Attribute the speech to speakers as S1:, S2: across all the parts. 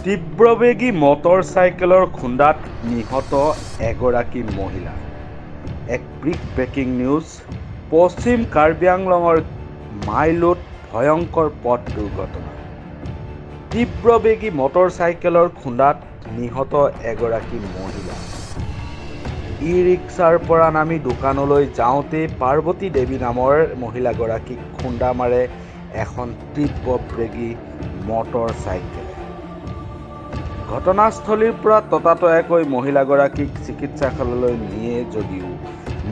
S1: তীব্ৰবেগী মটৰচাইকেলৰ খুন্দাত নিহত এগৰাকী মহিলা। এক ব্ৰেকিং নিউজ। পশ্চিম কাৰ্বি আংলঙৰ মাইলোত ভয়ংকৰ পথ দুৰ্ঘটনা। তীব্ৰবেগী মটৰচাইকেলৰ খুন্দাত নিহত এগৰাকী মহিলা। ই ৰিক্সাৰ পৰা নামি দোকানলৈ যাওঁতে পাৰ্বতী দেৱী নামৰ মহিলাগৰাকীক খুন্দা মাৰে এখন তীব্ৰবেগী মটৰচাইকেলে। ঘটনাস্থলীৰ পৰা ততাতয়াকৈ মহিলাগৰাকীক চিকিৎসালয়লৈ নিয়ে যদিও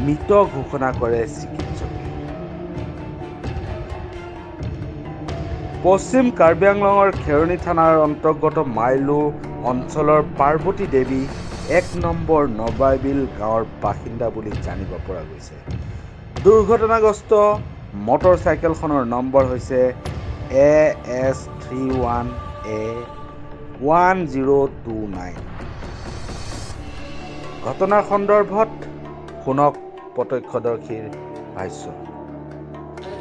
S1: মৃত ঘোষণা কৰে চিকিৎসকে। পশ্চিম কাৰ্বি আংলঙৰ খেৰণি থানাৰ অন্তৰ্গত মাইলো অঞ্চলৰ পাৰ্বতী দেৱী ১ নম্বৰ নবাইবিল গাঁৱৰ বাসিন্দা বুলি জানিব পৰা গৈছে। দুৰ্ঘটনাগ্ৰস্ত মটৰচাইকেলখনৰ নম্বৰ হৈছে AS31A1029। ঘটনাৰ সন্দৰ্ভত শুনক প্ৰত্যক্ষদৰ্শীৰ ভাষ্য।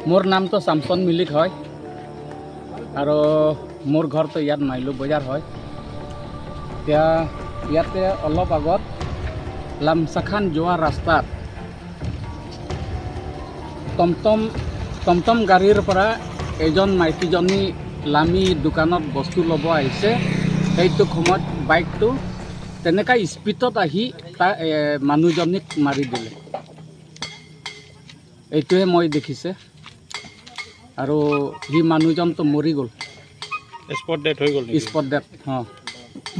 S2: মোৰ নামটো চামচন মিলিক হয় আৰু মোৰ ঘৰটো ইয়াত মাইলো বজাৰ হয়। এতিয়া ইয়াতে অলপ আগত লামচাখান যোৱা ৰাস্তাত টমটম গাড়ীৰ পৰা এজন মাইকীজনী লামি দোকানত বস্তু ল'ব আহিছে। সেইটো সময়ত বাইকটো তেনেকৈ স্পীডত আহি মানুহজনীক মাৰি দিলে। এইটোৱে মই দেখিছে আৰু সি মানুহজনটো মৰি গ'ল।
S3: স্পট ডেথ হৈ গ'ল।
S2: Spot death.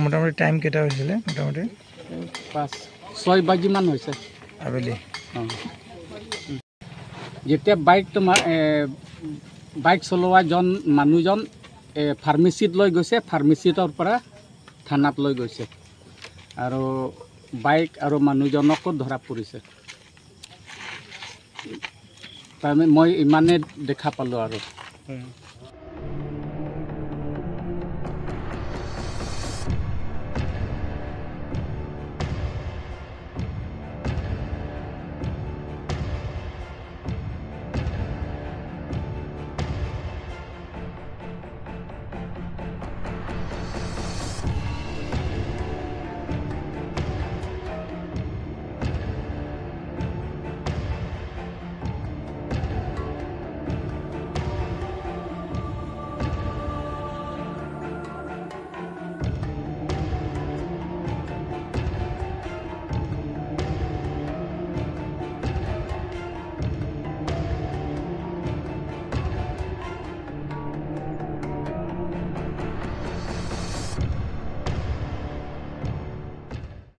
S3: মোটামুটি টাইম কেইটা হৈছিলে? মোটামুটি
S2: 5-6 বাজিমান হৈছে
S3: আবেলি।
S2: যেতিয়া বাইক চলোৱা মানুহজন ফাৰ্মাচীত লৈ গৈছে, ফাৰ্মাচীৰ পৰা থানাত লৈ গৈছে আৰু বাইক আৰু মানুহজনকো ধৰা পৰিছে। মই ইমানে দেখা পালোঁ আৰু